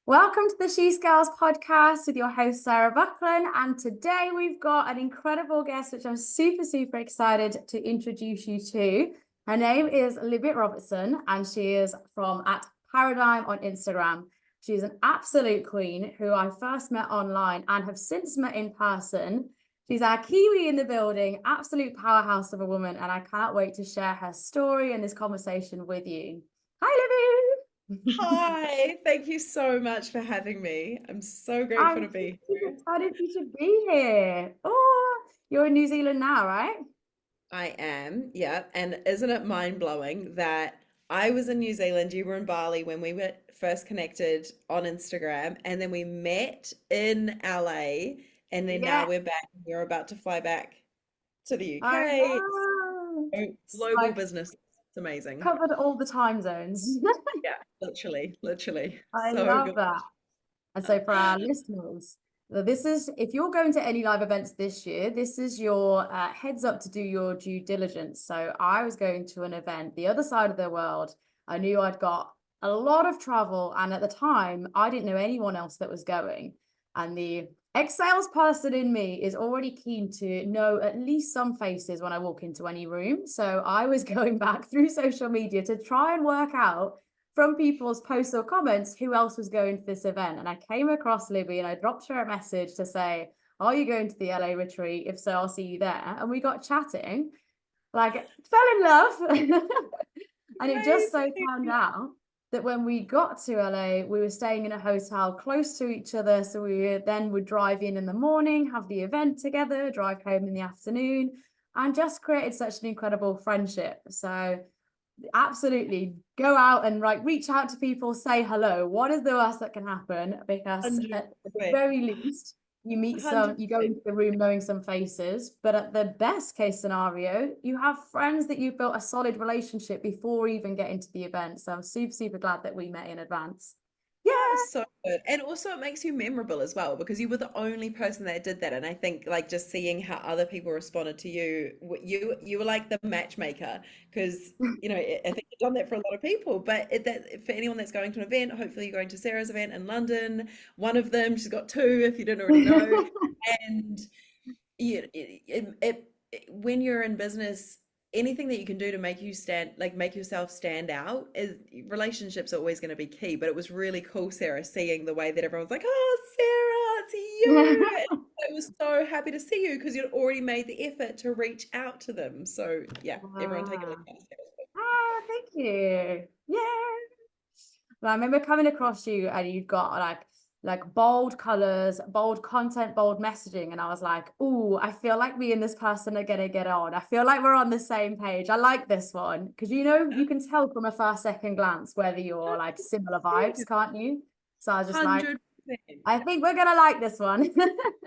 Welcome to the She Scales podcast with your host, Sarah Buckland. And today we've got an incredible guest, which I'm super excited to introduce you to. Her name is Libby Robertson, and she is from at Parradiigm on Instagram. She's an absolute queen who I first met online and have since met in person. She's our Kiwi in the building, absolute powerhouse of a woman, and I can't wait to share her story and this conversation with you. Hi, Libby. Hi, thank you so much for having me. I'm so grateful I'm to be super here. excited for you to be here. Oh, you're in New Zealand now, right? I am, yeah. And isn't it mind-blowing that I was in New Zealand, you were in Bali when we were first connected on Instagram, and then we met in LA, and then now Yeah, we're back. We're about to fly back to the I UK. know. So It's global like business. It's amazing. covered all the time zones. Yeah, literally. I So love good. that. And so for our listeners, this is if you're going to any live events this year, this is your heads up to do your due diligence. So I was going to an event the other side of the world. I knew I'd got a lot of travel, and at the time, I didn't know anyone else that was going. And the ex-salesperson in me is already keen to know at least some faces when I walk into any room. So I was going back through social media to try and work out from people's posts or comments who else was going to this event. And I came across Libby and I dropped her a message to say, are you going to the LA retreat? If so, I'll see you there. And we got chatting, like fell in love. And it just so turned Amazing. out that when we got to LA, we were staying in a hotel close to each other. So we then would drive in the morning, have the event together, drive home in the afternoon, and just created such an incredible friendship. So absolutely go out and reach out to people, say hello. What is the worst that can happen? Because at the 100%. very least you meet some, you go 100%. into the room knowing some faces, but at the best case scenario you have friends that you've built a solid relationship before even getting to the event. So I'm super glad that we met in advance. Yeah. That's so good. And also it makes you memorable as well because you were the only person that did that. And I think like just seeing how other people responded to you, you were like the matchmaker because I think you've done that for a lot of people. But that for anyone that's going to an event, hopefully you're going to Sarah's event in London. One of them, she's got two if you didn't already know. And when you're in business, anything that you can do to make you stand, like make yourself stand out, is relationships are always going to be key. But it was really cool, Sarah, seeing the way that everyone's like, "Oh, Sarah, it's you!" And I was so happy to see you because you'd already made the effort to reach out to them. So yeah, everyone take a look Ah, at Sarah. thank you. Yeah. And I remember coming across you and you'd got like bold colors, bold content, bold messaging. And I was like, oh, I feel like me and this person are gonna get on. I feel like we're on the same page. I like this one. Because you can tell from a first, second glance whether you're like similar vibes, can't you? So I was just like, 100%. I think we're gonna like this one.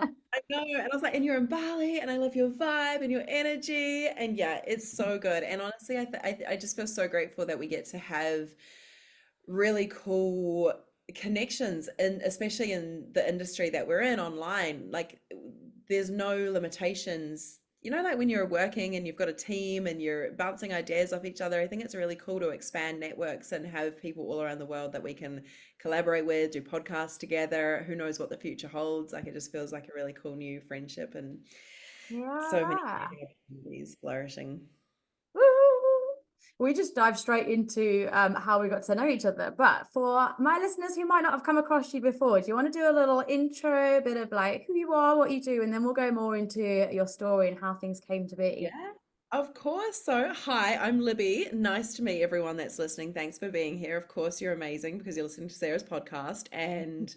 I know, and I was like, and you're in Bali, and I love your vibe and your energy, and yeah, it's so good. And honestly, I just feel so grateful that we get to have really cool connections, and especially in the industry that we're in online. Like, there's no limitations. Like when you're working and you've got a team and you're bouncing ideas off each other, I think it's really cool to expand networks and have people all around the world that we can collaborate with, do podcasts together. Who knows what the future holds? Like, it just feels like a really cool new friendship and so many Yeah. amazing opportunities flourishing. Woo! We just dive straight into how we got to know each other. But for my listeners who might not have come across you before, do you want to do a little intro, a bit of like who you are, what you do, and then we'll go more into your story and how things came to be? Yeah, of course. So, hi, I'm Libby. Nice to meet everyone that's listening. Thanks for being here. Of course, you're amazing because you're listening to Sarah's podcast. And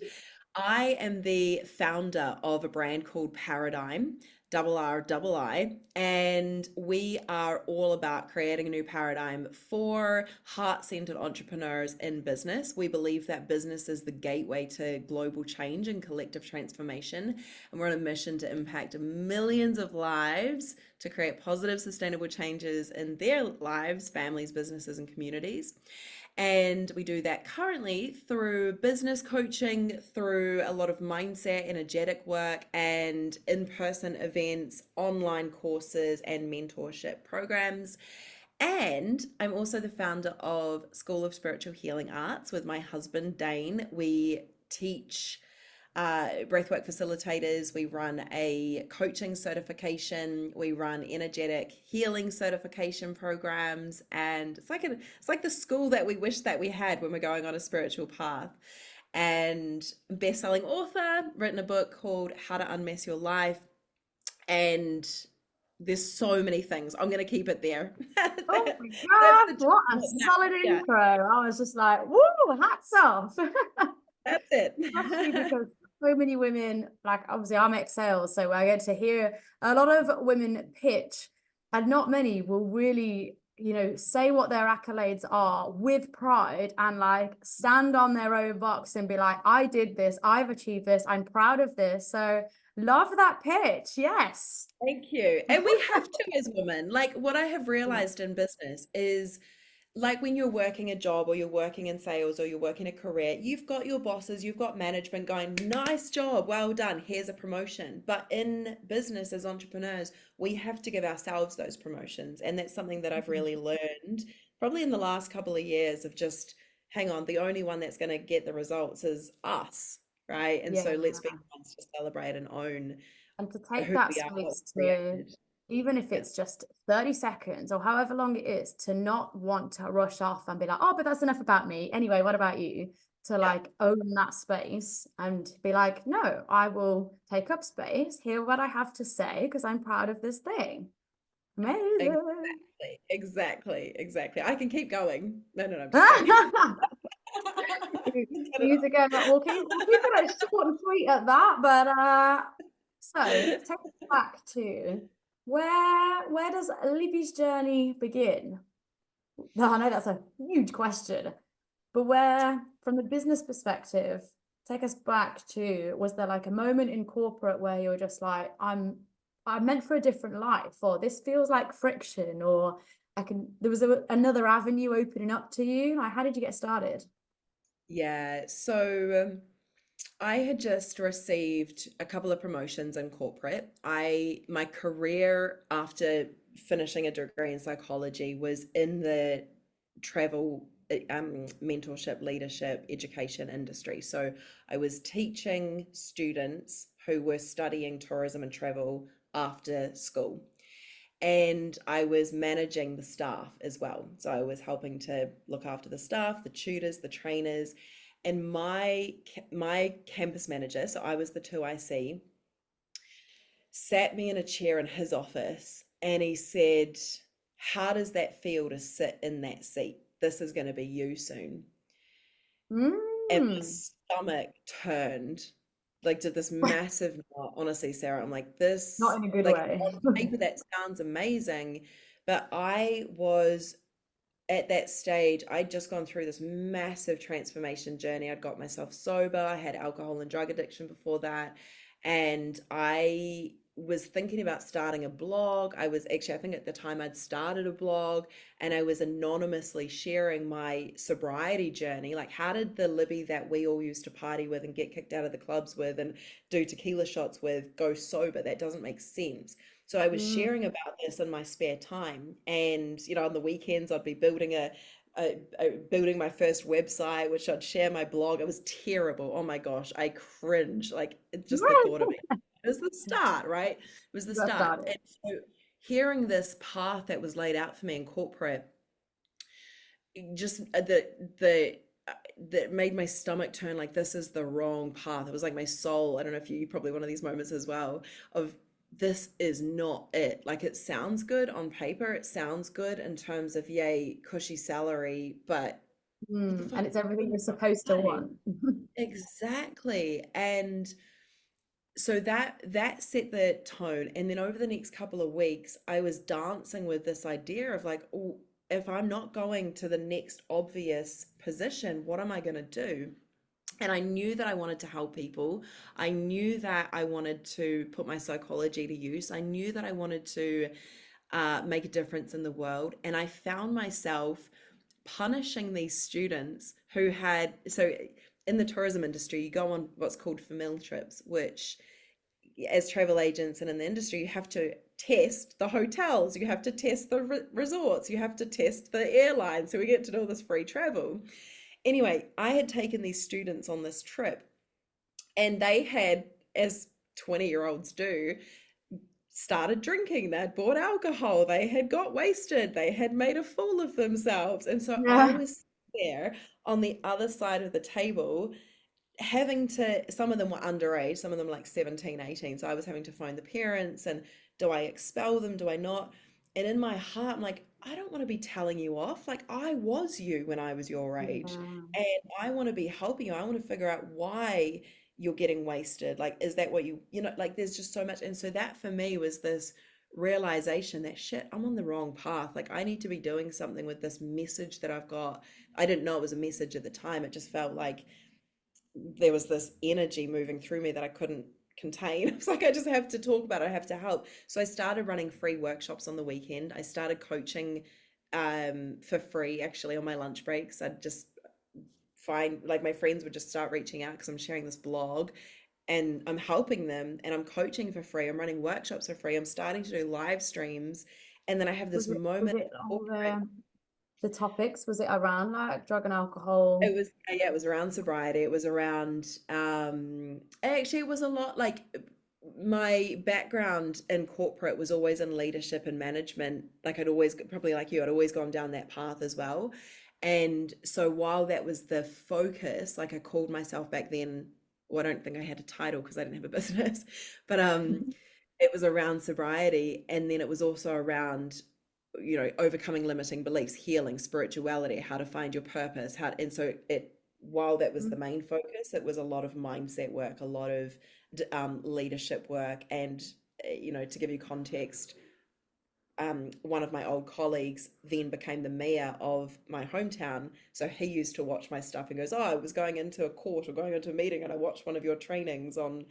I am the founder of a brand called Parradiigm, double R, double I, and we are all about creating a new paradigm for heart-centered entrepreneurs in business. We believe that business is the gateway to global change and collective transformation, and we're on a mission to impact millions of lives to create positive, sustainable changes in their lives, families, businesses, and communities. And we do that currently through business coaching, through a lot of mindset, energetic work, and in person events, online courses, and mentorship programs. And I'm also the founder of School of Spiritual Healing Arts with my husband, Dane. We teach breathwork facilitators. We run a coaching certification. We run energetic healing certification programs, and it's like the school that we wish that we had when we're going on a spiritual path. And best-selling author, written a book called How to Unmess Your Life, and there's so many things. I'm going to keep it there. Oh my That's God, the what a solid yeah, intro. I was just like, woo, hats off. that's it. Especially because so many women, like obviously I'm ex-sales, so I get to hear a lot of women pitch, and not many will really, say what their accolades are with pride and like stand on their own box and be like, I did this, I've achieved this, I'm proud of this. So love that pitch. Yes. Thank you. And we have to as women. Like what I have realized in business is like when you're working a job or you're working in sales or you're working a career, you've got your bosses, you've got management going, nice job, well done, here's a promotion. But in business as entrepreneurs, we have to give ourselves those promotions. And that's something that I've really learned probably in the last couple of years of just, hang on, the only one that's going to get the results is us, right? And Yeah. so let's be the ones to celebrate and own And to take who that we are, what space we to, created. even if Yeah. it's just 30 seconds or however long it is, to not want to rush off and be like, oh, but that's enough about me. Anyway, what about you? To Yeah. like own that space and be like, no, I will take up space, hear what I have to say, because I'm proud of this thing. Amazing. Exactly. I can keep going. No, I'm just kidding. Cut it Years off. ago, but we'll keep it short and sweet at that. But so take us back to where does Libby's journey begin? No, I know that's a huge question, but where, from the business perspective, take us back to, was there like a moment in corporate where you were just like, I'm meant for a different life, or this feels like friction, or there was another avenue opening up to you? Like, how did you get started? Yeah, so I had just received a couple of promotions in corporate. My career after finishing a degree in psychology was in the travel, mentorship, leadership, education industry. So I was teaching students who were studying tourism and travel after school. And I was managing the staff as well. So I was helping to look after the staff, the tutors, the trainers, and my campus manager, so I was the 2IC, sat me in a chair in his office and he said, how does that feel to sit in that seat? This is going to be you soon. And my Mm. stomach turned, like did this massive knot. Honestly, Sarah, I'm like, Not this, in a good like way. on paper, that sounds amazing. But I was at that stage, I'd just gone through this massive transformation journey. I'd got myself sober. I had alcohol and drug addiction before that. And I was thinking about starting a blog. I was actually, I think at the time I'd started a blog and I was anonymously sharing my sobriety journey. Like, how did the Libby that we all used to party with and get kicked out of the clubs with and do tequila shots with go sober? That doesn't make sense. So I was Mm. sharing about this in my spare time, and on the weekends I'd be building building my first website, which I'd share my blog. It was terrible. Oh my gosh, I cringe. Like just the thought of it. It was the start, right? It was the Got start. started. And so hearing this path that was laid out for me in corporate, just that made my stomach turn, like this is the wrong path. It was like my soul. I don't know if you probably one of these moments as well of this is not it. Like it sounds good on paper, it sounds good in terms of yay, cushy salary, but what the fuck And is it's everything going you're supposed to on? want. Exactly. And so that set the tone. And then over the next couple of weeks I was dancing with this idea of like, oh, if I'm not going to the next obvious position, what am I going to do? And I knew that I wanted to help people. I knew that I wanted to put my psychology to use. I knew that I wanted to make a difference in the world. And I found myself punishing these students who had, so in the tourism industry, you go on what's called famil trips, which as travel agents and in the industry, you have to test the hotels, you have to test the resorts, you have to test the airlines. So we get to do all this free travel. Anyway, I had taken these students on this trip And they had, as 20-year-olds do, started drinking. They'd bought alcohol. They had got wasted. They had made a fool of themselves. And so I Yeah. was there on the other side of the table having to, some of them were underage, some of them like 17, 18. So I was having to phone the parents and do I expel them? Do I not? And in my heart, I'm like, I don't want to be telling you off. Like I was you when I was your age. Yeah. And I want to be helping you. I want to figure out why you're getting wasted. Like, is that what you know, like there's just so much. And so that for me was this realization that shit, I'm on the wrong path. Like I need to be doing something with this message that I've got. I didn't know it was a message at the time. It just felt like there was this energy moving through me that I couldn't contain. It's like I just have to talk about it, I have to help. So I started running free workshops on the weekend. I started coaching for free actually on my lunch breaks. I'd just find like my friends would just start reaching out because I'm sharing this blog and I'm helping them and I'm coaching for free. I'm running workshops for free. I'm starting to do live streams. And then I have this Was moment it in all corporate. the topics? Was it around like drug and alcohol? It was, yeah, it was around sobriety. It was around actually it was a lot like my background in corporate was always in leadership and management. Like I'd always, probably like you, I'd always gone down that path as well. And so while that was the focus, like I called myself back then, well, I don't think I had a title because I didn't have a business, but it was around sobriety, and then it was also around, you know, overcoming limiting beliefs, healing, spirituality, how to find your purpose, how, and so it, while that was the main focus, it was a lot of mindset work, a lot of leadership work. And you know, to give you context, one of my old colleagues then became the mayor of my hometown. So he used to watch my stuff and goes, "Oh, I was going into a court or going into a meeting and I watched one of your trainings on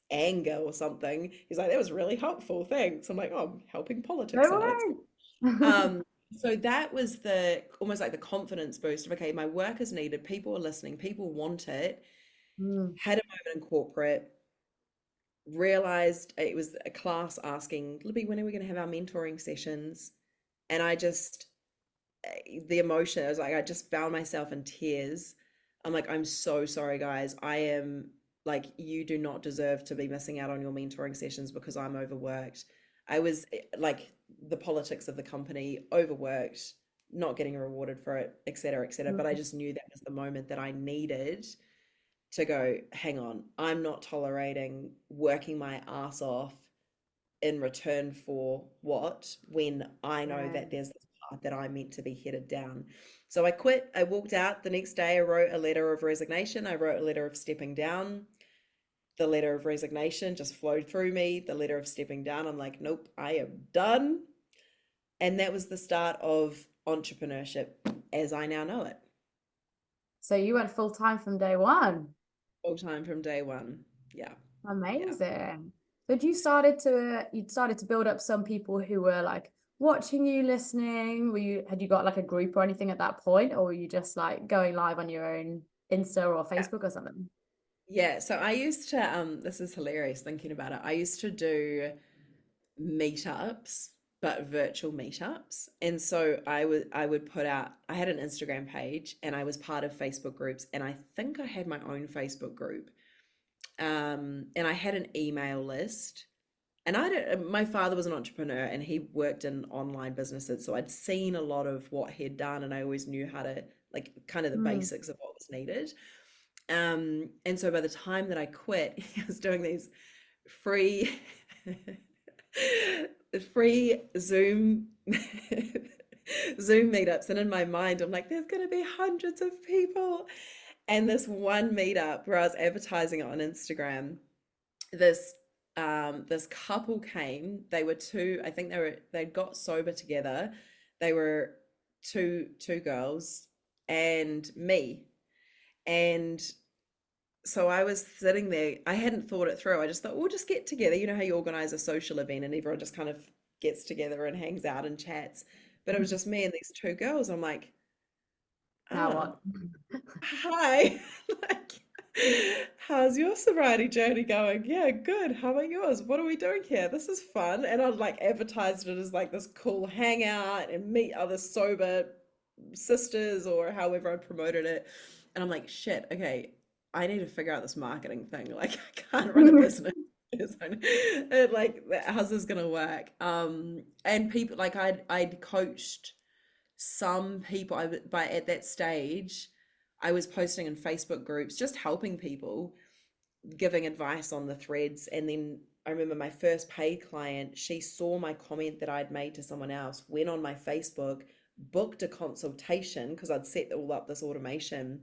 anger or something." He's like, "That was really helpful. Thanks." I'm like, "Oh, I'm helping politics No out. It's way. um, so that was the almost like the confidence boost of okay, my work is needed, people are listening, people want it. Mm. Had a moment in corporate, realized it was a class asking, Libby, when are we going to have our mentoring sessions? And I just, the emotion, I was like, I just found myself in tears. I'm like, I'm so sorry, guys. I am like, you do not deserve to be missing out on your mentoring sessions because I'm overworked. I was like, the politics of the company, overworked, not getting rewarded for it, et cetera, et cetera. But I Mm. just knew that was the moment that I needed to go, hang on, I'm not tolerating working my ass off in return for what, when I know Yeah. that there's this path that I'm meant to be headed down. So I quit. I walked out the next day. I wrote a letter of resignation. I wrote a letter of stepping down. The letter of resignation just flowed through me. The letter of stepping down, I'm like, nope, I am done. And that was the start of entrepreneurship as I now know it. So you went full time from day one. Full time from day one. Yeah. Yeah. Amazing. But you'd started to build up some people who were like watching you, listening. Had you got like a group or anything at that point, or were you just like going live on your own Insta or Facebook or something? Yeah, so I used to this is hilarious thinking about it. I used to do meetups, but virtual meetups. And so I would put out, I had an Instagram page and I was part of Facebook groups, and I think I had my own Facebook group. And I had an email list. And I don't, my father was an entrepreneur and he worked in online businesses. So I'd seen a lot of what he'd done and I always knew how to, like, kind of the Mm. basics of what was needed. And so by the time that I quit, I was doing these free free Zoom meetups. And in my mind, I'm like, there's gonna be hundreds of people. And this one meetup where I was advertising it on Instagram, this this couple came. They were two, I think they'd got sober together. They were two girls and me. And so I was sitting there, I hadn't thought it through. I just thought, we'll just get together. You know how you organize a social event and everyone just kind of gets together and hangs out and chats. But it was just me and these two girls. I'm like, Now oh, what? hi. Like, how's your sobriety journey going? Yeah, good. How about yours? What are we doing here? This is fun. And I'd like advertised it as like this cool hangout and meet other sober sisters or however I promoted it. And I'm like, shit, okay, I need to figure out this marketing thing. Like I can't run a business. Like how's this gonna work? And people like I'd coached some people. But at that stage, I was posting in Facebook groups, just helping people, giving advice on the threads. And then I remember my first paid client, she saw my comment that I'd made to someone else, went on my Facebook, booked a consultation because I'd set all up this automation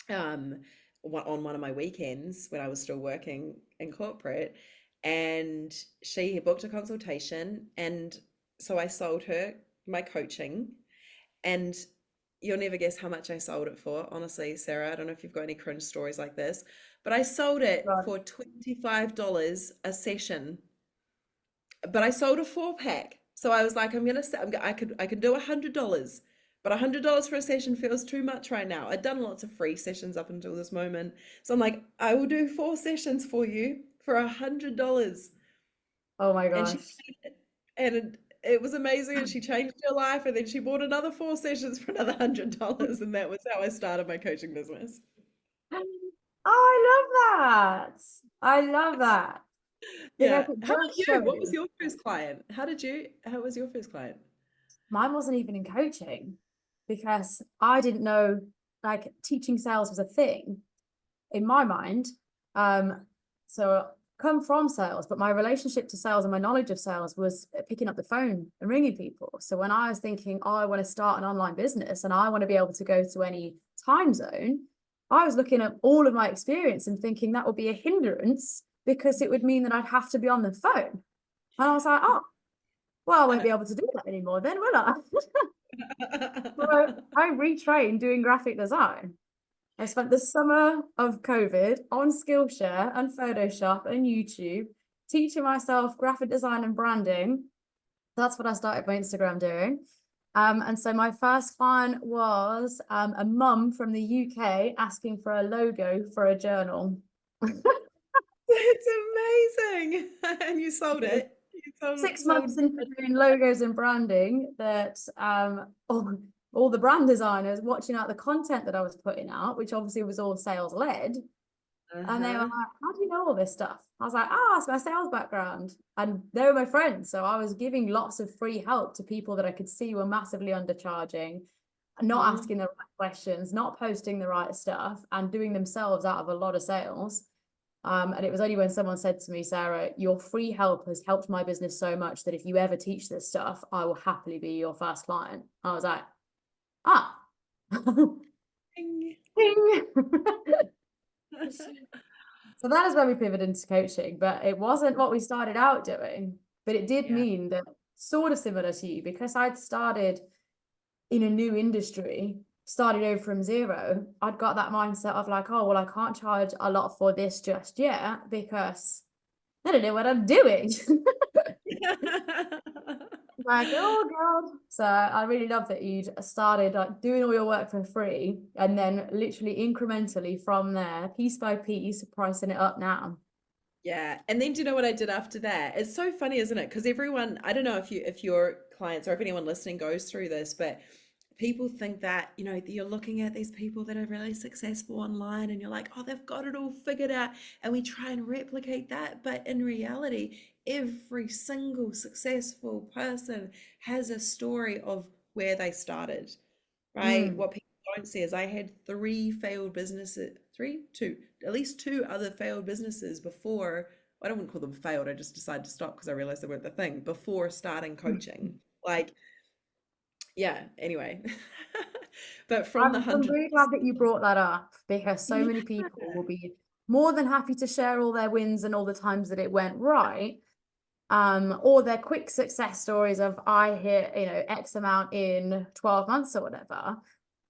um on one of my weekends when I was still working in corporate, and she booked a consultation, and so I sold her my coaching. And you'll never guess how much I sold it for, honestly, Sarah. I don't know if you've got any cringe stories like this, but I sold it God. for $25 a session. But I sold a 4 pack. So I was like, I could do $100, but $100 for a session feels too much right now. I'd done lots of free sessions up until this moment. So I'm like, I will do 4 sessions for you for $100. Oh my And she gosh. paid it. And it was amazing, and she changed her life, and then she bought another 4 sessions for another $100, and that was how I started my coaching business. Oh, I love that. I love that because Yeah. it How about just you? What was shows. your first client? How was your first client? Mine wasn't even in coaching because I didn't know like teaching sales was a thing in my mind. Um, so come from sales, but my relationship to sales and my knowledge of sales was picking up the phone and ringing people. So when I was thinking, oh, I want to start an online business and I want to be able to go to any time zone, I was looking at all of my experience and thinking that would be a hindrance because it would mean that I'd have to be on the phone. And I was like, oh, well, I won't be able to do that anymore then, will I? So I retrained doing graphic design. I spent the summer of COVID on Skillshare and Photoshop and YouTube teaching myself graphic design and branding. That's what I started my Instagram doing. And so my first client was a mum from the UK asking for a logo for a journal. It's amazing. And you sold it. You Six sold months into doing logos and branding that all the brand designers watching out the content that I was putting out, which obviously was all sales led. And they were Uh-huh. like, how do you know all this stuff? I was like, oh, it's my sales background. And they were my friends. So I was giving lots of free help to people that I could see were massively undercharging, not Mhm. asking the right questions, not posting the right stuff, and doing themselves out of a lot of sales. And it was only when someone said to me, Sarah, your free help has helped my business so much that if you ever teach this stuff, I will happily be your first client. I was like, ah, Ding. ding. So that is where we pivoted into coaching, but it wasn't what we started out doing. But it did Yeah. mean that, sort of similar to you, because I'd started in a new industry, started over from zero, I'd got that mindset of like, oh, well, I can't charge a lot for this just yet because I don't know what I'm doing. Like, oh God. So I really love that you'd started like doing all your work for free and then literally incrementally from there, piece by piece, pricing it up now. Yeah. And then do you know what I did after that? It's so funny, isn't it? Because everyone, I don't know if your clients or if anyone listening goes through this, but people think that, you're looking at these people that are really successful online and you're like, oh, they've got it all figured out. And we try and replicate that. But in reality, every single successful person has a story of where they started, right? Mm. What people don't see is I had three failed businesses, two, at least two other failed businesses before. I don't want to call them failed. I just decided to stop because I realized they weren't the thing before starting coaching. Like, yeah, anyway. But from the I'm hundred, really glad that you brought that up because so yeah, many people will be more than happy to share all their wins and all the times that it went right. Or their quick success stories of I hit, X amount in 12 months or whatever. yeah,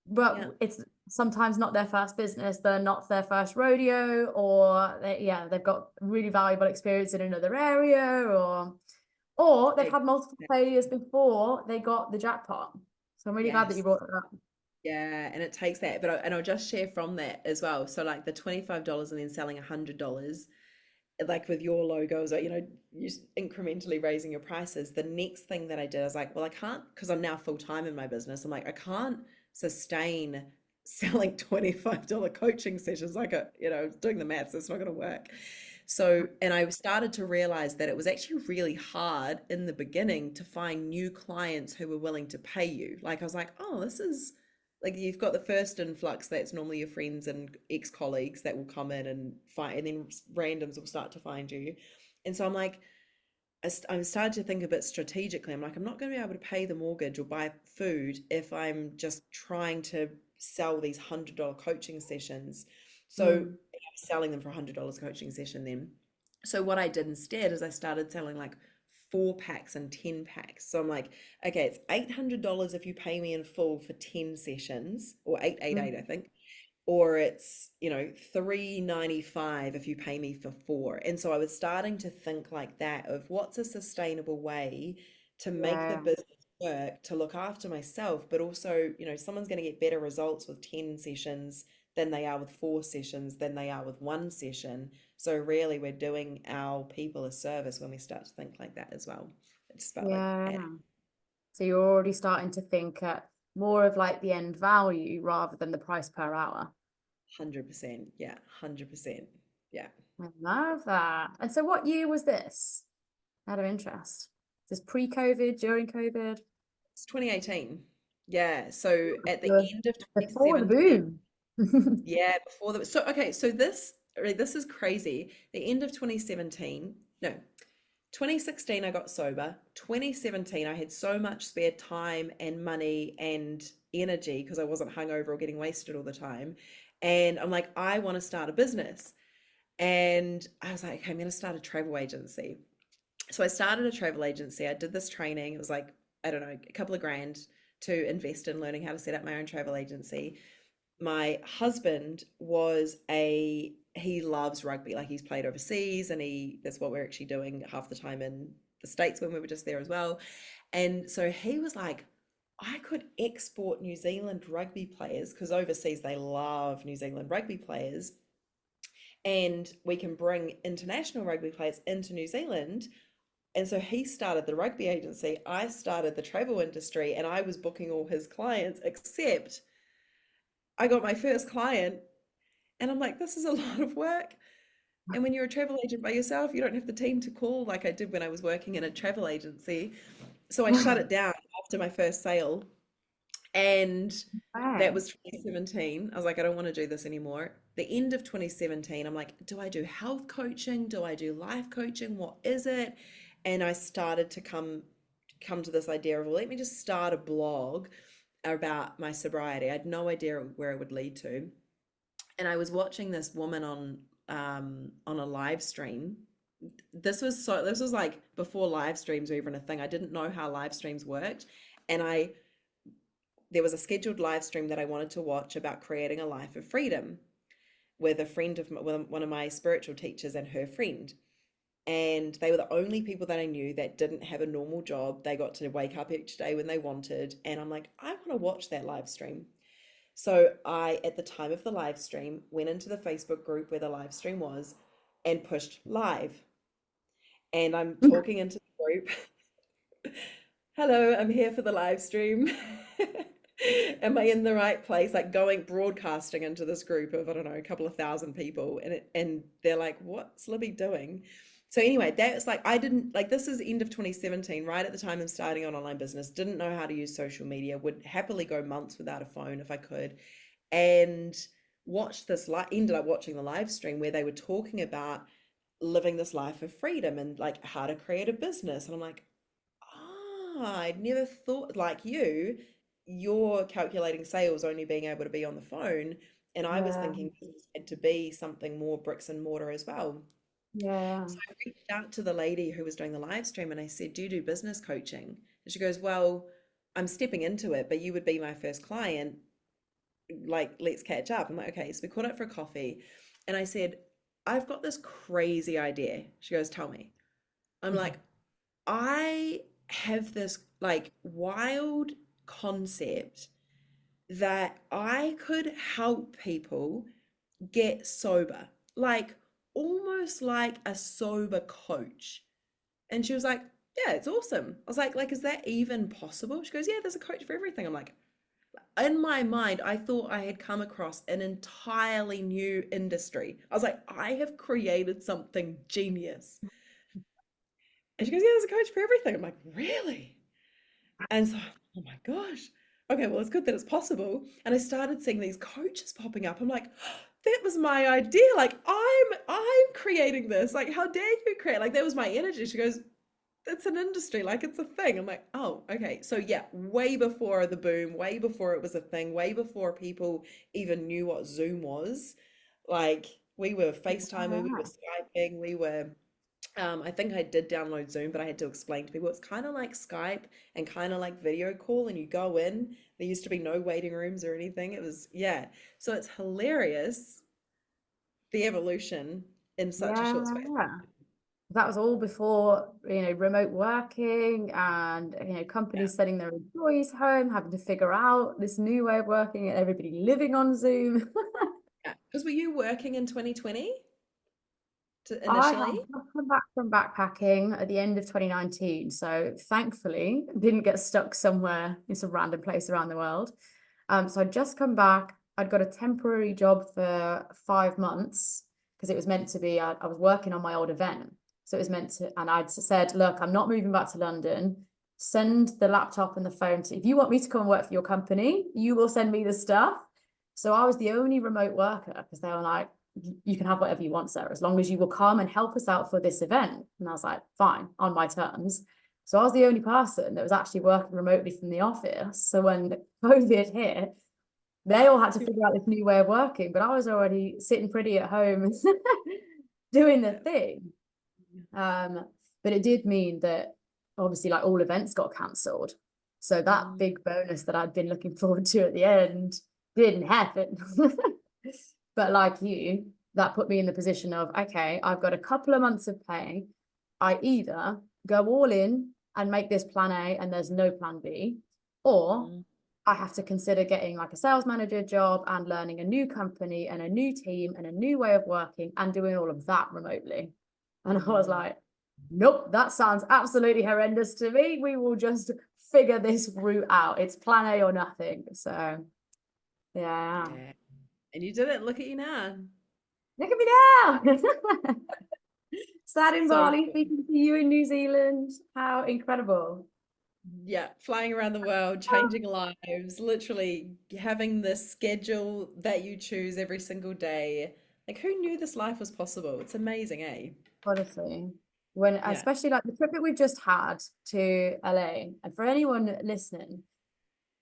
But it's sometimes not their first business, they're not their first rodeo, or they've got really valuable experience in another area, or they've had multiple failures before they got the jackpot. So I'm really glad that you yes. brought that up. Yeah, and it takes that, and I'll just share from that as well. So like the $25 and then selling $100, like with your logos, or you just incrementally raising your prices. The next thing that I did, I was like, well, I can't, because I'm now full time in my business. I'm like, I can't sustain selling $25 coaching sessions. Like doing the maths, it's not going to work. So, and I started to realize that it was actually really hard in the beginning to find new clients who were willing to pay you. Like I was like, oh, this is like you've got the first influx that's normally your friends and ex-colleagues that will come in and find, and then randoms will start to find you. And so I'm like, I'm starting to think a bit strategically. I'm like, I'm not going to be able to pay the mortgage or buy food if I'm just trying to sell these $100 coaching sessions. So Mm. selling them for $100 coaching session then. So what I did instead is I started selling like 4 packs and 10 packs. So I'm like, okay, it's $800 if you pay me in full for 10 sessions, or 888, I Mm. think, or it's, $395 if you pay me for 4. And so I was starting to think like that of what's a sustainable way to make the Yeah. business work, to look after myself, but also, someone's going to get better results with 10 sessions than they are with 4 sessions, than they are with 1 session. So really we're doing our people a service when we start to think like that as well. It's just about like Yeah. adding So you're already starting to think more of like the end value rather than the price per hour. 100%. Yeah, 100%. Yeah. I love that. And so what year was this? Out of interest. Is this pre-COVID, during COVID? It's 2018. Yeah. So at the The- end of Before the 2017, boom. yeah, before the so okay, so this is crazy. The end of 2017, no, 2016 I got sober. 2017 I had so much spare time and money and energy because I wasn't hungover or getting wasted all the time. And I'm like, I want to start a business. And I was like, okay, I'm going to start a travel agency. So I started a travel agency. I did this training. It was like, I don't know, a couple of grand to invest in learning how to set up my own travel agency. My husband he loves rugby. Like he's played overseas, and that's what we're actually doing half the time in the States when we were just there as well. And so he was like, I could export New Zealand rugby players, because overseas they love New Zealand rugby players, and we can bring international rugby players into New Zealand. And so he started the rugby agency, I started the travel industry, and I was booking all his clients, except I got my first client, and I'm like, this is a lot of work. And when you're a travel agent by yourself, you don't have the team to call like I did when I was working in a travel agency. So I shut it down after my first sale. And that Okay. was 2017. I was like, I don't want to do this anymore. The end of 2017, I'm like, do I do health coaching? Do I do life coaching? What is it? And I started to come to this idea of, well, let me just start a blog about my sobriety. I had no idea where it would lead to. And I was watching this woman on a live stream. This was like before live streams were even a thing. I didn't know how live streams worked. And there was a scheduled live stream that I wanted to watch about creating a life of freedom with one of my spiritual teachers and her friend. And they were the only people that I knew that didn't have a normal job. They got to wake up each day when they wanted. And I'm like, I want to watch that live stream. So I, at the time of the live stream, went into the Facebook group where the live stream was and pushed live. And I'm talking into the group. Hello, I'm here for the live stream. Am I in the right place? Like going broadcasting into this group of, I don't know, a couple of thousand people. And they're like, what's Libby doing? So anyway, that's like, I didn't like, this is end of 2017, right at the time of starting an online business, didn't know how to use social media, would happily go months without a phone if I could. And ended up watching the live stream where they were talking about living this life of freedom and like how to create a business. And I'm like, I'd never thought like you're calculating sales only being able to be on the phone. And I was Yeah. thinking business had to be something more bricks and mortar as well. Yeah. So I reached out to the lady who was doing the live stream and I said, do you do business coaching? And she goes, well, I'm stepping into it, but you would be my first client. Like, let's catch up. I'm like, okay. So we caught up for coffee. And I said, I've got this crazy idea. She goes, tell me. I'm like, I have this like wild concept that I could help people get sober, like almost like a sober coach. And she was like, yeah, it's awesome. I was like, is that even possible? She goes, yeah, there's a coach for everything. I'm like, In my mind, I thought I had come across an entirely new industry. I was like, I have created something genius. And she goes, yeah, there's a coach for everything. I'm like, really? And so, oh my gosh. Okay, well, it's good that it's possible. And I started seeing these coaches popping up. I'm like, that was my idea. Like, I'm creating this. Like, how dare you create? Like, that was my energy. She goes, it's an industry, like it's a thing. I'm like, oh, okay. So yeah, way before the boom, way before it was a thing, way before people even knew what Zoom was. Like we were FaceTiming, we were Yeah. Skyping, we were I think I did download Zoom, but I had to explain to people it's kind of like Skype and kind of like video call, and you go in. There used to be no waiting rooms or anything. It was, yeah. So it's hilarious the evolution in such a short space. Yeah. That was all before, remote working and, Yeah. companies sending their employees home, having to figure out this new way of working and everybody living on Zoom. Yeah. Because were you working in 2020 I have initially? just come back from backpacking at the end of 2019. So thankfully, didn't get stuck somewhere in some random place around the world. So I'd just come back. I'd got a temporary job for 5 months because it was meant to be, I was working on my old event. So it was meant to, and I'd said, look, I'm not moving back to London. Send the laptop and the phone to, if you want me to come and work for your company, you will send me the stuff. So I was the only remote worker because they were like, you can have whatever you want, Sarah, as long as you will come and help us out for this event. And I was like, fine, on my terms. So I was the only person that was actually working remotely from the office. So when COVID hit, they all had to figure out this new way of working, but I was already sitting pretty at home doing the Yeah. thing. But it did mean that obviously like all events got cancelled. So that Mm, big bonus that I'd been looking forward to at the end didn't happen. But like you, that put me in the position of, okay, I've got a couple of months of pay. I either go all in and make this plan A and there's no plan B, or mm, I have to consider getting like a sales manager job and learning a new company and a new team and a new way of working and doing all of that remotely. And I was mm. like, nope, that sounds absolutely horrendous to me. We will just figure this route out. It's plan A or nothing. So yeah. Yeah. And you did it. Look at you now. Look at me now. Sat in So Bali, cool. speaking to you in New Zealand. How incredible. Yeah, flying around the world, changing lives, literally having the schedule that you choose every single day. Like, who knew this life was possible? It's amazing, eh? Honestly, when Yeah. especially like the trip that we've just had to LA, and for anyone listening,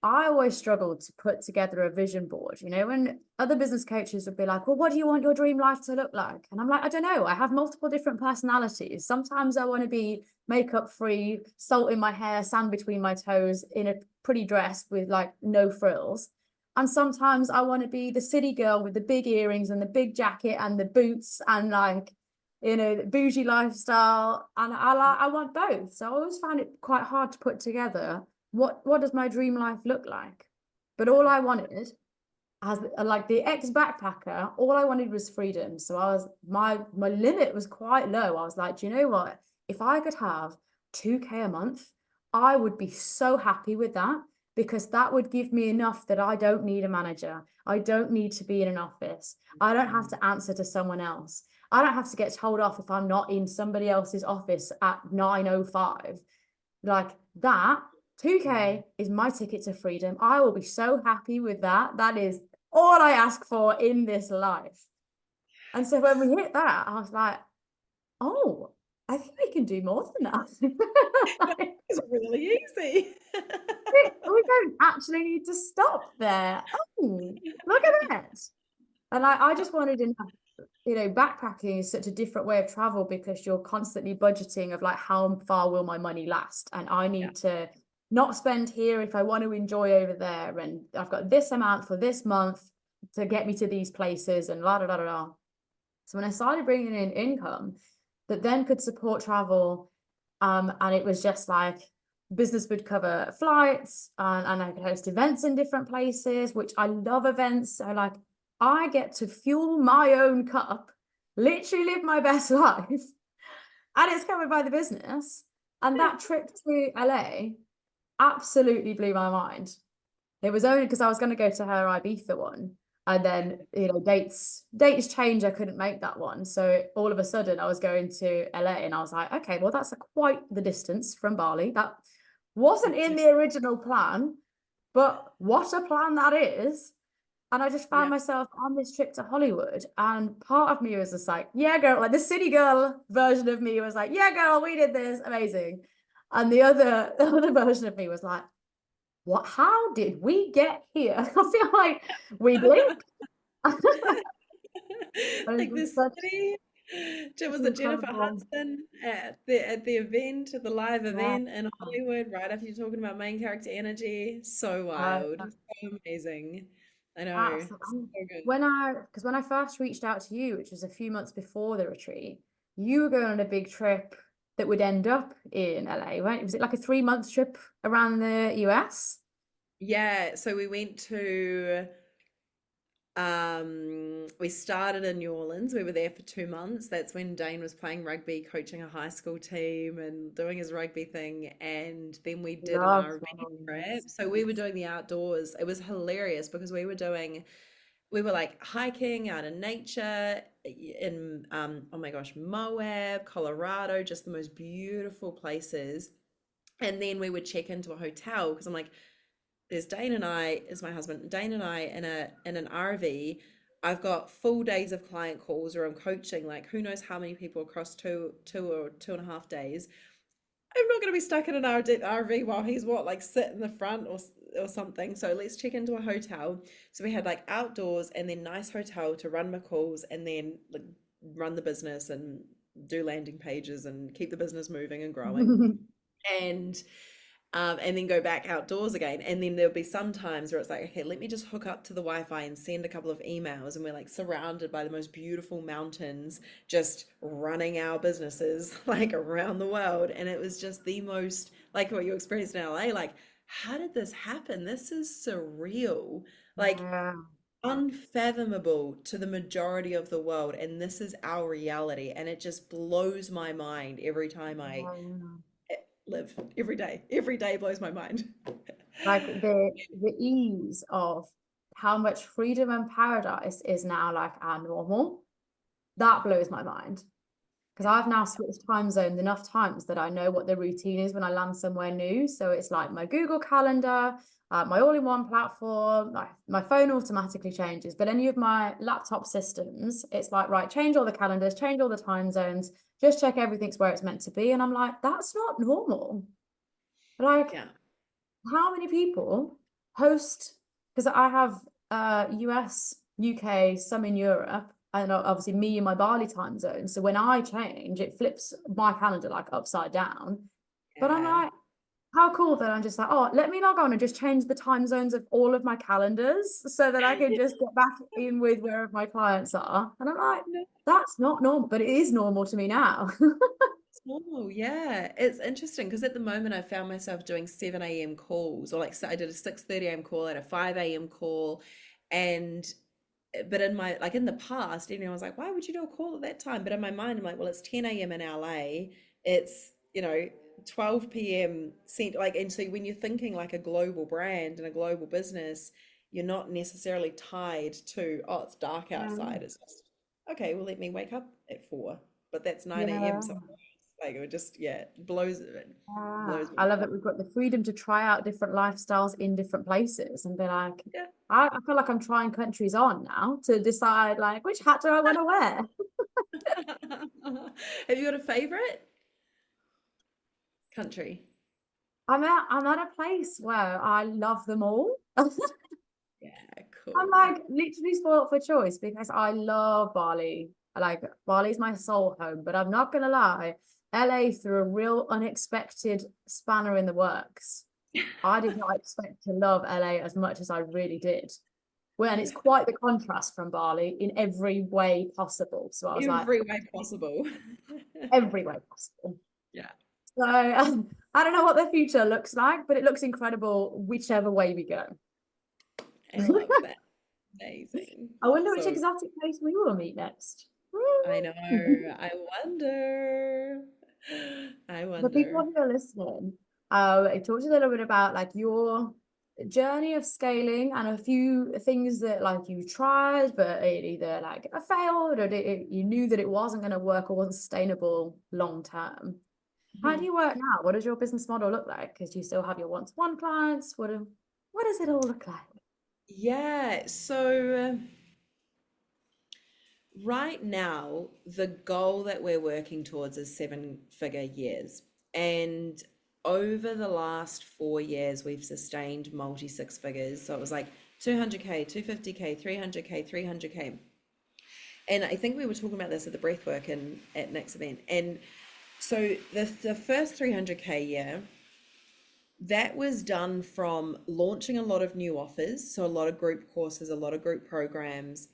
I always struggle to put together a vision board. When other business coaches would be like, well, what do you want your dream life to look like? And I'm like, I don't know. I have multiple different personalities. Sometimes I want to be makeup free, salt in my hair, sand between my toes, in a pretty dress with like no frills. And sometimes I want to be the city girl with the big earrings and the big jacket and the boots and like, the bougie lifestyle. And I want both. So I always found it quite hard to put together what does my dream life look like? But all I wanted, as like the ex-backpacker, all I wanted was freedom. So I was my limit was quite low. I was like, do you know what? If I could have 2K a month, I would be so happy with that because that would give me enough that I don't need a manager. I don't need to be in an office. I don't have Mm. to answer to someone else. I don't have to get told off if I'm not in somebody else's office at 9:05. Like that, 2K is my ticket to freedom. I will be so happy with that. That is all I ask for in this life. And so when we hit that, I was like, oh, I think we can do more than that. Like, It's really easy. we don't actually need to stop there. Oh, look at that. And I just wanted enough, backpacking is such a different way of travel because you're constantly budgeting of like how far will my money last? And I Yeah. need to not spend here if I want to enjoy over there. And I've got this amount for this month to get me to these places and la da da da da. So when I started bringing in income that then could support travel, and it was just like business would cover flights and I could host events in different places, which I love events. So like I get to fuel my own cup, literally live my best life, and it's covered by the business. And that trip to LA absolutely blew my mind. It was only because I was going to go to her Ibiza one, and then dates change. I couldn't make that one, so all of a sudden I was going to LA, and I was like, okay, well that's quite the distance from Bali. That wasn't in the original plan, but what a plan that is. And I just found Yeah. myself on this trip to Hollywood, and part of me was just like, yeah, girl, like the city girl version of me was like, yeah, girl, we did this, amazing. And the other version of me was like, what, how did we get here? I feel like we blinked. It was Like just this such city. Was it Jennifer incredible. Hudson at the event, at the live Yeah. event in Hollywood, right after you're talking about main character energy? So wild, so amazing. I know, Absolutely. so good. When I first reached out to you, which was a few months before the retreat, you were going on a big trip that would end up in LA, right? Was it like a 3 month trip around the US? Yeah, so we went to we started in New Orleans. We were there for 2 months. That's when Dane was playing rugby, coaching a high school team and doing his rugby thing. And then we did an Love RV New Orleans. trip. So we were doing the outdoors. It was hilarious because we were like hiking out in nature in oh my gosh, Moab, Colorado, just the most beautiful places. And then we would check into a hotel because I'm like, there's Dane and I, is my husband, Dane and I in an RV. I've got full days of client calls or I'm coaching like who knows how many people across two or 2.5 days. I'm not going to be stuck in an RV while he's like sit in the front or something. So let's check into a hotel. So we had like outdoors and then nice hotel to run my calls and then like run the business and do landing pages and keep the business moving and growing. And and then go back outdoors again. And then there'll be some times where it's like, okay, let me just hook up to the Wi-Fi and send a couple of emails. And we're like surrounded by the most beautiful mountains, just running our businesses like around the world. And it was just the most like what you experienced in LA. Like, how did this happen? This is surreal, like Yeah. unfathomable to the majority of the world. And this is our reality. And it just blows my mind every time I Yeah. live every day. Every day blows my mind. Like the ease of how much freedom and paradise is now like our normal. That blows my mind. Because Yeah. I've now switched time zones enough times that I know what the routine is when I land somewhere new. So it's like my Google Calendar, my all-in-one platform, my phone automatically changes. But any of my laptop systems, it's like, right, change all the calendars, change all the time zones, just check everything's where it's meant to be. And I'm like, that's not normal. Like, Yeah. how many people host? Because I have US, UK, some in Europe, and obviously me in my Bali time zone. So when I change, it flips my calendar like upside down. But I'm Yeah. like, how cool that I'm just like, oh, let me log on and just change the time zones of all of my calendars so that I can just get back in with wherever my clients are. And I'm like, No, that's not normal, but it is normal to me now. it's normal. Yeah. It's interesting because at the moment I found myself doing 7 a.m. calls or like I did a 6:30 a.m. call at a 5 a.m. call. And but in my like in the past, everyone was like, why would you do a call at that time? But in my mind, I'm like, well, it's 10 a.m. in LA. It's, 12 p.m. Cent like, and so when you're thinking like a global brand and a global business, you're not necessarily tied to, oh, it's dark outside. It's just, okay, well, let me wake up at 4, but that's 9 a.m. Yeah. somewhere else. Like it would just, yeah, it Ah, blows me I love away. that we've got the freedom to try out different lifestyles in different places and be like, Yeah. I feel like I'm trying countries on now to decide like which hat do I want to wear. Have you got a favorite country? I'm at a place where I love them all. Yeah, I'm cool. like literally spoiled for choice because I love Bali. Like Bali's my soul home, but I'm not gonna lie, LA threw a real unexpected spanner in the works. I did not expect to love LA as much as I really did. Well, and it's quite the contrast from Bali in every way possible. So I was like, Every way possible. every way possible. Yeah, So I don't know what the future looks like, but it looks incredible whichever way we go. I love that. Amazing. I wonder which So exotic place we will meet next. I know. I wonder. I The people wonder. who are listening, I talked a little bit about like your journey of scaling and a few things that like you tried, but it either like failed or you knew that it wasn't going to work or wasn't sustainable long term. How do you work now? What does your business model look like? Because you still have your one-to-one clients. What does it all look like? Yeah, so right now, the goal that we're working towards is 7-figure years. And over the last 4 years, we've sustained multi six figures. So it was like 200K, 250K, 300K, 300K. And I think we were talking about this at the breathwork and at Nick's event. And so the first 300K year, that was done from launching a lot of new offers. So a lot of group courses, a lot of group programs.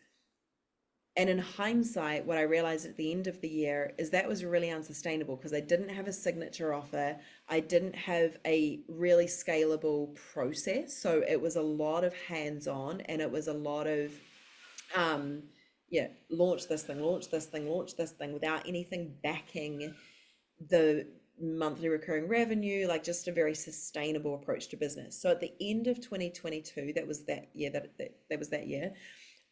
And in hindsight, what I realized at the end of the year is that was really unsustainable because I didn't have a signature offer. I didn't have a really scalable process. So it was a lot of hands-on and it was a lot of, launch this thing, launch this thing, launch this thing without anything backing the monthly recurring revenue, like just a very sustainable approach to business. So at the end of 2022, that was that year, that was that year.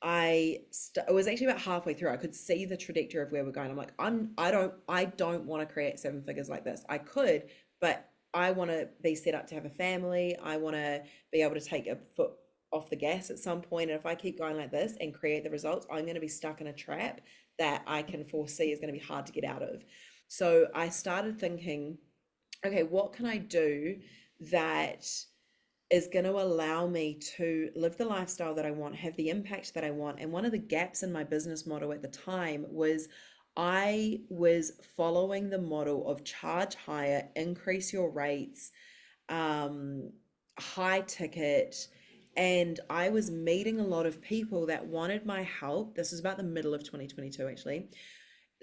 It was actually about halfway through. I could see the trajectory of where we're going. I'm like, I don't want to create 7 figures like this. I could, but I want to be set up to have a family. I want to be able to take a foot off the gas at some point. And if I keep going like this and create the results, I'm going to be stuck in a trap that I can foresee is going to be hard to get out of. So I started thinking, okay, what can I do that is going to allow me to live the lifestyle that I want, have the impact that I want? And one of the gaps in my business model at the time was I was following the model of charge higher, increase your rates, high ticket. And I was meeting a lot of people that wanted my help. This is about the middle of 2022, actually.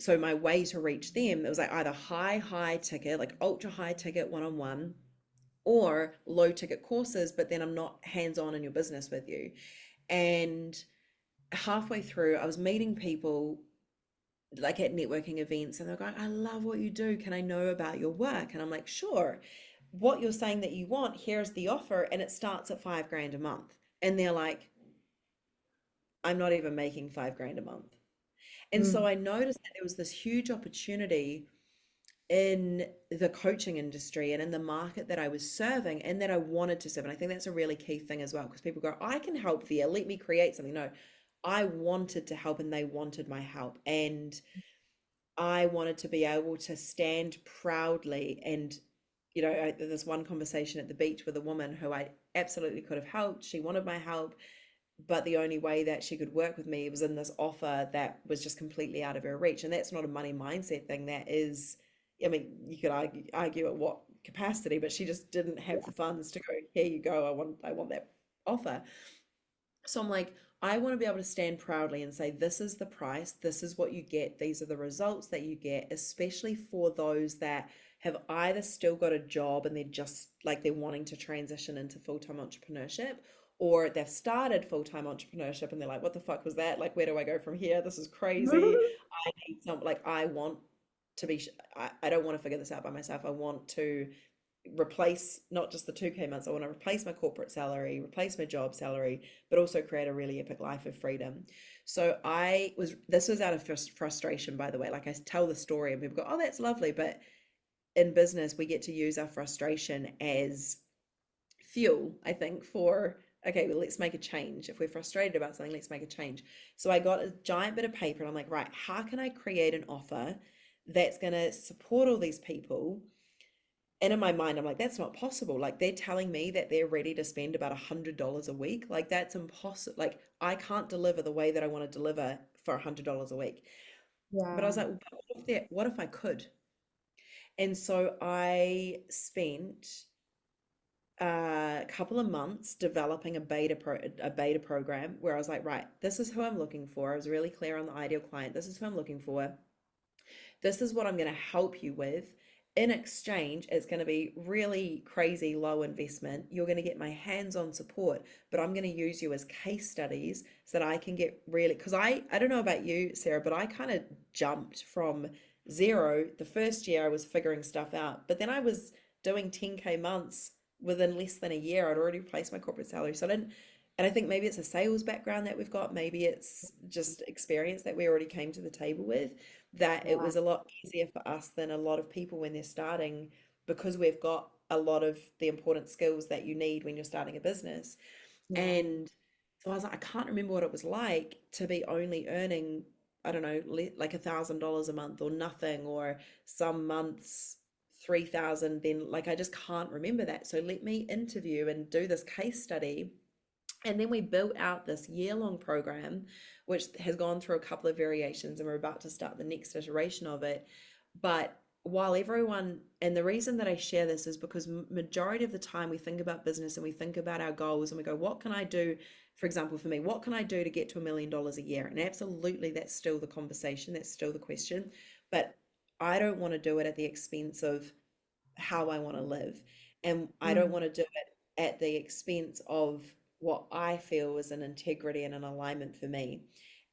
So my way to reach them, it was like either high ticket, like ultra high ticket one-on-one, or low ticket courses, but then I'm not hands-on in your business with you. And halfway through, I was meeting people like at networking events, and they're going, I love what you do. Can I know about your work? And I'm like, sure. What you're saying that you want, here's the offer, and it starts at $5,000 a month. And they're like, I'm not even making $5,000 a month. And so I noticed that there was this huge opportunity in the coaching industry and in the market that I was serving and that I wanted to serve. And I think that's a really key thing as well, because people go, I can help there. Let me create something. No, I wanted to help and they wanted my help. And I wanted to be able to stand proudly. And, there's one conversation at the beach with a woman who I absolutely could have helped. She wanted my help, but the only way that she could work with me was in this offer that was just completely out of her reach. And that's not a money mindset thing. That is, I mean, you could argue at what capacity, but she just didn't have the funds to go, here you go, I want that offer. So I'm like, I want to be able to stand proudly and say, this is the price, this is what you get, these are the results that you get, especially for those that have either still got a job and they're just like they're wanting to transition into full-time entrepreneurship, or they've started full-time entrepreneurship and they're like, what the fuck was that? Like, where do I go from here? This is crazy. I need some, like, I want to be, I don't want to figure this out by myself. I want to replace not just the 2K months, I want to replace my corporate salary, replace my job salary, but also create a really epic life of freedom. So this was out of frustration, by the way. Like, I tell the story and people go, oh, that's lovely. But in business, we get to use our frustration as fuel, I think, for, okay, well, let's make a change. If we're frustrated about something, let's make a change. So I got a giant bit of paper and I'm like, right, how can I create an offer that's going to support all these people? And in my mind, I'm like, that's not possible. Like, they're telling me that they're ready to spend about $100 a week. Like, that's impossible. Like, I can't deliver the way that I want to deliver for $100 a week. But I was like, well, what if I could? And so I spent a couple of months developing a beta program where I was like, right, this is who I'm looking for. I was really clear on the ideal client. This is who I'm looking for. This is what I'm going to help you with. In exchange, it's going to be really crazy low investment. You're going to get my hands-on support, but I'm going to use you as case studies so that I can get really, because I don't know about you, Sarah, but I kind of jumped from zero. The first year I was figuring stuff out, but then I was doing 10K months within less than a year, I'd already replaced my corporate salary. So I didn't, and I think maybe it's a sales background that we've got, maybe it's just experience that we already came to the table with, that it Yeah. was a lot easier for us than a lot of people when they're starting, because we've got a lot of the important skills that you need when you're starting a business. Yeah. And so I was like, I can't remember what it was like to be only earning, I don't know, like $1,000 a month or nothing, or some months 3,000. Then like I just can't remember that. So let me interview and do this case study. And then we built out this year-long program, which has gone through a couple of variations, and we're about to start the next iteration of it. But while everyone, and the reason that I share this is because majority of the time we think about business and we think about our goals and we go, what can I do? For example, for me, what can I do to get to $1 million a year? And absolutely, that's still the conversation, that's still the question. But I don't want to do it at the expense of how I want to live. And I don't Mm. want to do it at the expense of what I feel is an integrity and an alignment for me.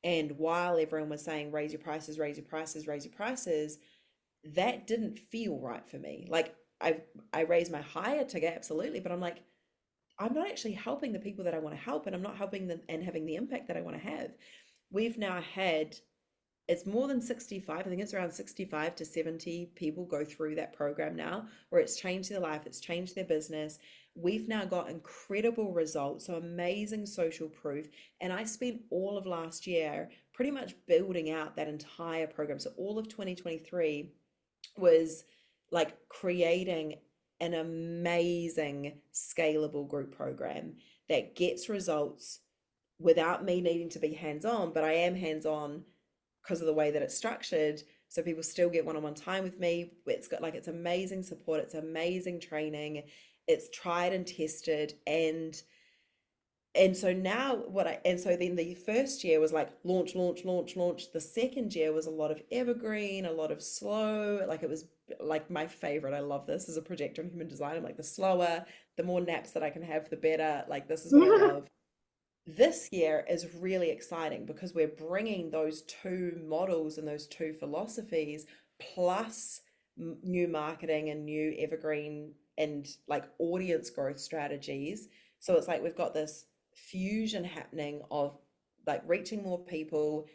And while everyone was saying, raise your prices, raise your prices, raise your prices, that didn't feel right for me. Like I raised my higher ticket, absolutely, but I'm like, I'm not actually helping the people that I want to help, and I'm not helping them and having the impact that I want to have. We've now had, it's more than 65, I think it's around 65 to 70 people go through that program now, where it's changed their life, it's changed their business. We've now got incredible results, so amazing social proof. And I spent all of last year pretty much building out that entire program. So all of 2023 was like creating an amazing scalable group program that gets results without me needing to be hands-on, but I am hands-on because of the way that it's structured. So people still get one-on-one time with me. It's got like, it's amazing support, it's amazing training, it's tried and tested. And so now and so then the first year was like launch, launch, launch, launch. The second year was a lot of evergreen, a lot of slow. Like it was like my favorite. I love this as a projector in human design. I'm like, the slower, the more naps that I can have, the better. Like this is what I love. This year is really exciting because we're bringing those two models and those two philosophies, plus new marketing and new evergreen and like audience growth strategies. So it's like we've got this fusion happening of like reaching more people,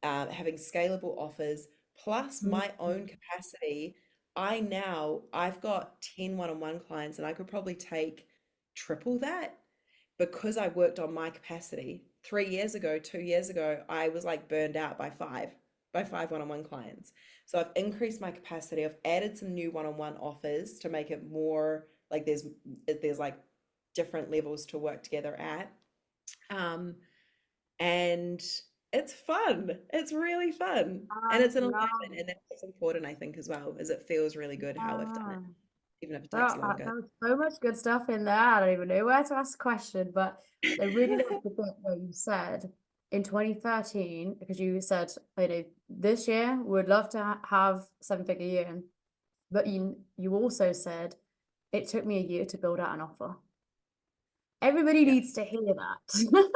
having scalable offers, plus Mm. my own capacity. I've got 10 one-on-one clients, and I could probably take triple that because I worked on my capacity. 3 years ago, 2 years ago, I was like burned out by five one-on-one clients. So I've increased my capacity. I've added some new one-on-one offers to make it more like there's like different levels to work together at. Um, and it's fun. It's really fun. I And it's an love alignment, and that's what's important, I think, as well, is it feels really good how I've done it, that. even if it takes Well, longer. there was so much good stuff in there. I don't even know where to ask a question, but I really loved the bit where you said in 2013, because you said, you know, this year we would love to have seven-figure year, but you also said it took me a year to build out an offer. Everybody Yeah. needs to hear that.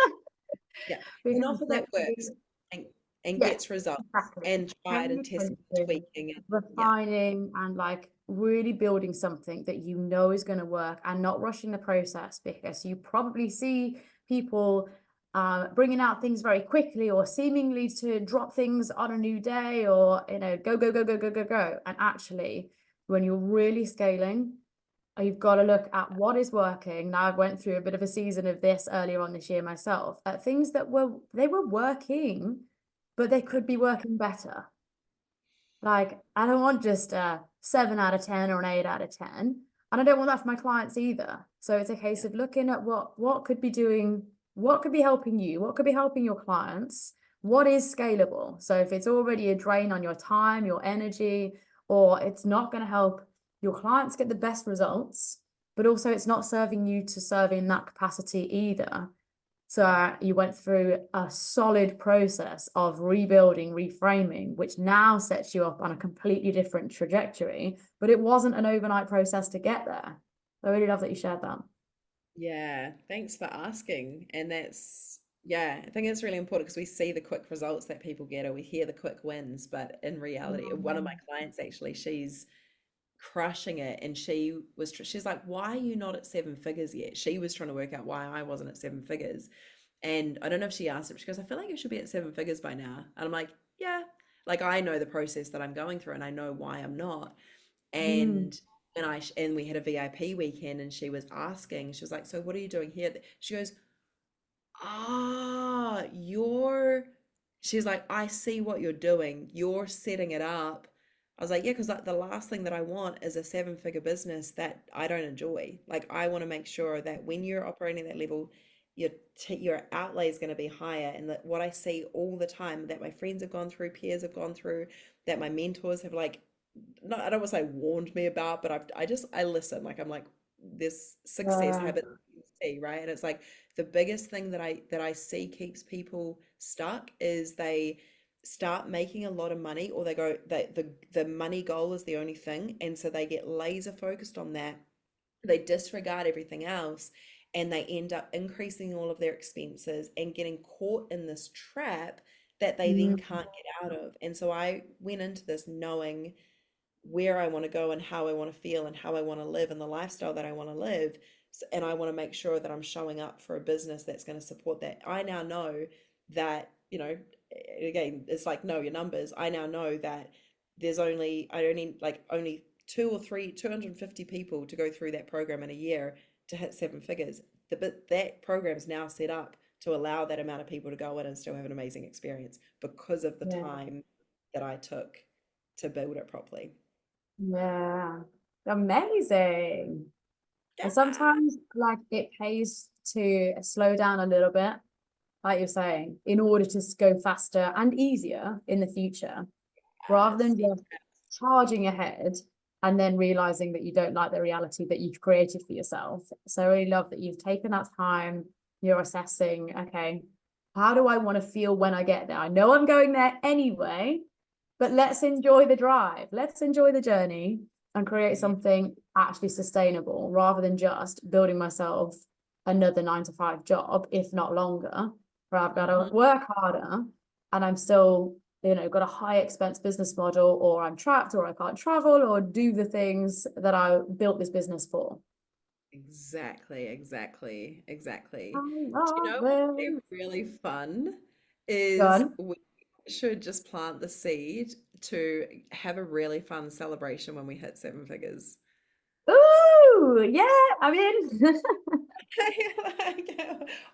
Yeah. An Because offer that works and and yeah, gets results exactly. and tried Paying and tested and attention, tweaking it. Yeah. refining, and like really building something that you know is going to work and not rushing the process, because you probably see people bringing out things very quickly or seemingly to drop things on a new day, or, you know, go, go, go, go, go, go, go. And actually, when you're really scaling, you've got to look at what is working. Now, I went through a bit of a season of this earlier on this year myself, at things that were working, but they could be working better. Like, I don't want just a 7 out of 10 or an 8 out of 10. And I don't want that for my clients either. So it's a case Yeah. of looking at what could be doing, what could be helping you, what could be helping your clients, what is scalable. So if it's already a drain on your time, your energy, or it's not going to help your clients get the best results, but also it's not serving you to serve in that capacity either. So you went through a solid process of rebuilding, reframing, which now sets you up on a completely different trajectory. But it wasn't an overnight process to get there. I really love that you shared that. Yeah, thanks for asking. And that's, yeah, I think it's really important because we see the quick results that people get, or we hear the quick wins, but in reality, one of my Mhm. clients actually, she's crushing it, and she's like, why are you not at 7 figures yet? She was trying to work out why I wasn't at 7 figures. And I don't know if she asked it, but she goes, I feel like I should be at 7 figures by now. And I'm like, yeah, like I know the process that I'm going through and I know why I'm not. Mm. And we had a VIP weekend, and she was asking, she was like, so what are you doing here? She goes, ah, she's like, I see what you're doing. You're setting it up. I was like, yeah, because like the last thing that I want is a 7 figure business that I don't enjoy. Like I want to make sure that when you're operating at that level, your outlay is going to be higher. And that what I see all the time that my friends have gone through, peers have gone through, that my mentors have like, not, I don't want to say warned me about, but I listen. Like I'm like, this success Yeah. habit, right? And it's like the biggest thing that I see keeps people stuck is they start making a lot of money, or they go the money goal is the only thing, and so they get laser focused on that. They disregard everything else, and they end up increasing all of their expenses and getting caught in this trap that they then Mm. can't get out of. And so I went into this knowing where I want to go and how I want to feel and how I want to live and the lifestyle that I want to live. And I want to make sure that I'm showing up for a business that's going to support that. I now know that, again, it's like know your numbers. I now know that I only like only 250 people to go through that program in a year to hit 7 figures. But that program is now set up to allow that amount of people to go in and still have an amazing experience because of the Yeah. time that I took to build it properly. Yeah. Amazing. And Yeah. sometimes like it pays to slow down a little bit, like you're saying, in order to go faster and easier in the future, rather Yes. than just charging ahead and then realizing that you don't like the reality that you've created for yourself. So I really love that you've taken that time, you're assessing, okay, how do I want to feel when I get there? I know I'm going there anyway, but let's enjoy the drive. Let's enjoy the journey and create Yeah. something actually sustainable rather than just building myself another 9 to 5 job, if not longer, where I've got to Mhm. work harder and I'm still, got a high expense business model, or I'm trapped, or I can't travel or do the things that I built this business for. Exactly, exactly, I exactly. Do you love know what would it. be really fun Go is on. we should just plant the seed to have a really fun celebration when we hit 7 figures. Ooh, yeah, I'm in. Like,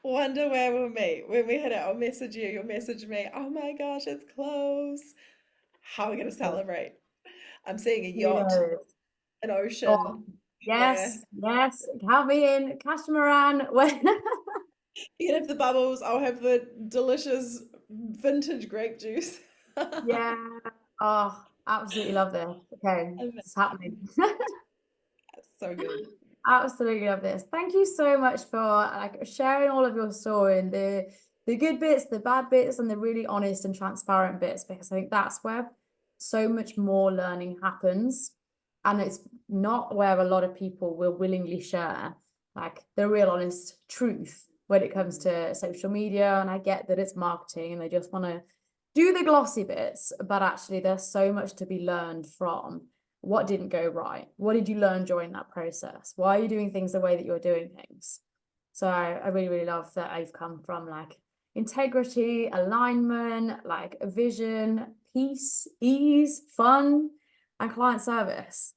wonder where we'll meet. When we hit it, I'll message you, you'll message me. Oh my gosh, it's close. How are we going to celebrate? I'm seeing a Who yacht, knows? an Oh, ocean, somewhere. yes, yes. Have me in, Catamaran. You can have the bubbles, I'll have the delicious vintage grape juice. Yeah. Oh, absolutely love this. Okay, it's happening. Amazing. So good. Absolutely love this. Thank you so much for like sharing all of your story and the good bits, the bad bits, and the really honest and transparent bits, because I think that's where so much more learning happens. And it's not where a lot of people will willingly share like the real honest truth when it comes Mm. to social media. And I get that it's marketing and they just want to do the glossy bits, but actually there's so much to be learned from what didn't go right. What did you learn during that process? Why are you doing things the way that you're doing things? So I really, really love that I've come from like integrity, alignment, like a vision, peace, ease, fun, and client service.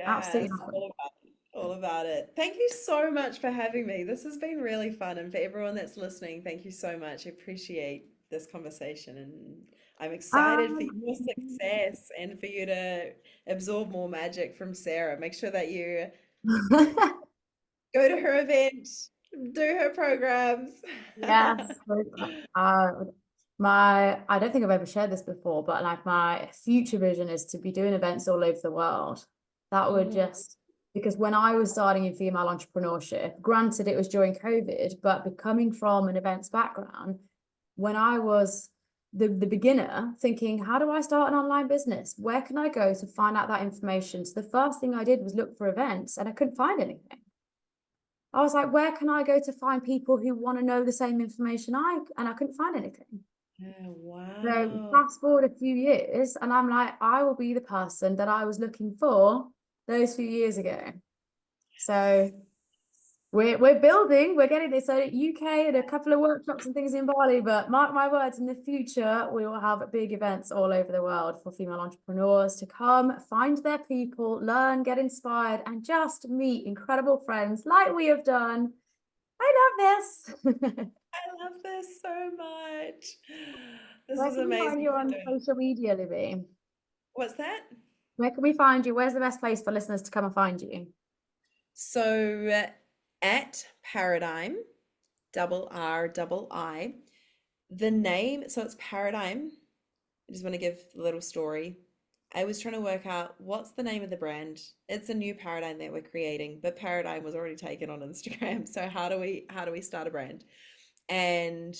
Absolutely Yes, love it. all about it. All about it. Thank you so much for having me. This has been really fun. And for everyone that's listening, thank you so much. I appreciate this conversation. And I'm excited for Um, your success and for you to absorb more magic from Sarah. Make sure that you go to her event, do her programs. yes. Uh, I don't think I've ever shared this before, but like my future vision is to be doing events all over the world. That would Mm, just, because when I was starting in female entrepreneurship, granted it was during COVID, but coming from an events background, when I was the beginner thinking, how do I start an online business? Where can I go to find out that information? So the first thing I did was look for events and I couldn't find anything. I was like, where can I go to find people who want to know the same information and I couldn't find anything. yeah, So wow. fast forward a few years, and I'm like, I will be the person that I was looking for those few years ago. So we're building, we're getting this. So UK and a couple of workshops and things in Bali, but mark my words, in the future we will have big events all over the world for female entrepreneurs to come, find their people, learn, get inspired, and just meet incredible friends like we have done. I love this. I love this so much. This Where is can we find amazing. you on social media, Libby? What's that? Where can we find you? Where's the best place for listeners to come and find you? So at Parradiigm, RRII, the name, so it's Parradiigm. I just want to give a little story. I was trying to work out what's the name of the brand. It's a new paradigm that we're creating, but Parradiigm was already taken on Instagram. So how do we start a brand? And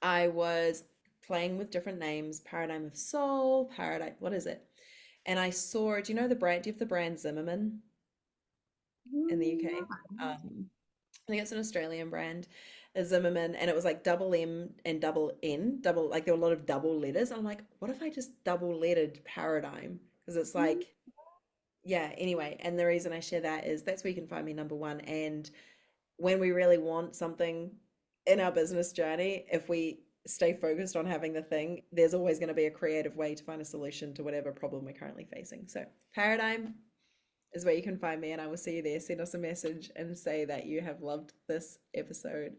I was playing with different names, Paradigm of Soul, Paradigm, what is it? And I saw, do you know the brand? Do you have the brand Zimmerman in the UK? I think it's an Australian brand, a Zimmerman, and it was like double M and double N, double, like there were a lot of double letters. I'm like, what if I just double lettered Paradigm? Because it's like, yeah, anyway. And the reason I share that is that's where you can find me, number one. And when we really want something in our business journey, if we stay focused on having the thing, there's always going to be a creative way to find a solution to whatever problem we're currently facing. So, Parradiigm is where you can find me, and I will see you there. Send us a message and say that you have loved this episode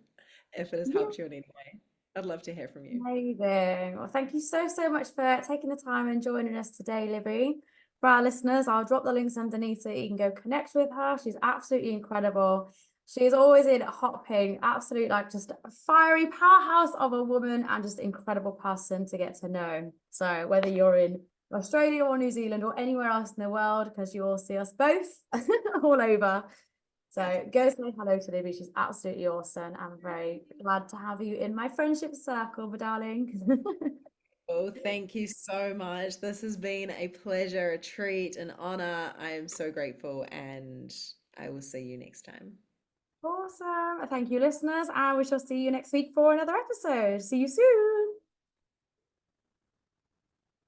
if it has Yeah. helped you in any way. I'd love to hear from you. Amazing. Well, thank you so, so much for taking the time and joining us today, Libby. For our listeners, I'll drop the links underneath so you can go connect with her. She's absolutely incredible. She's always in hopping, absolute, like just a fiery powerhouse of a woman and just incredible person to get to know. So whether you're in Australia or New Zealand or anywhere else in the world, because you all see us both all over. So go say hello to Libby. She's absolutely awesome. I'm very glad to have you in my friendship circle, my darling. Oh, thank you so much. This has been a pleasure, a treat, an honor. I am so grateful, and I will see you next time. Awesome. Thank you, listeners. And we shall see you next week for another episode. See you soon.